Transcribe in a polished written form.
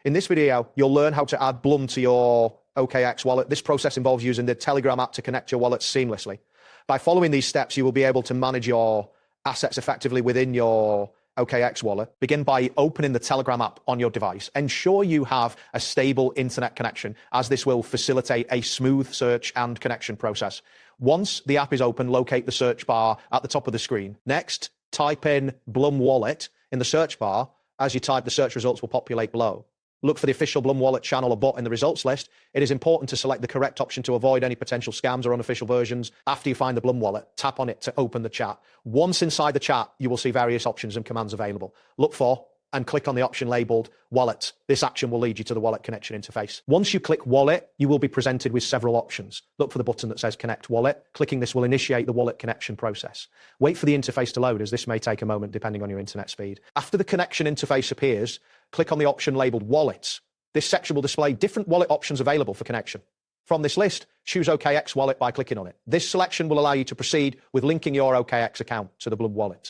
In this video, you'll learn how to add Blum to your OKX wallet. This process involves using the Telegram app to connect your wallet seamlessly. By following these steps, you will be able to manage your assets effectively within your OKX wallet. Begin by opening the Telegram app on your device. Ensure you have a stable internet connection, as this will facilitate a smooth search and connection process. Once the app is open, locate the search bar at the top of the screen. Next, type in Blum Wallet in the search bar. As you type, the search results will populate below. Look for the official Blum Wallet channel or bot in the results list. It is important to select the correct option to avoid any potential scams or unofficial versions. After you find the Blum Wallet, tap on it to open the chat. Once inside the chat, you will see various options and commands available. Look for and click on the option labeled Wallet. This action will lead you to the wallet connection interface. Once you click Wallet, you will be presented with several options. Look for the button that says Connect Wallet. Clicking this will initiate the wallet connection process. Wait for the interface to load, as this may take a moment depending on your internet speed. After the connection interface appears, click on the option labeled Wallets. This section will display different wallet options available for connection. From this list, choose OKX Wallet by clicking on it. This selection will allow you to proceed with linking your OKX account to the Blum Wallet.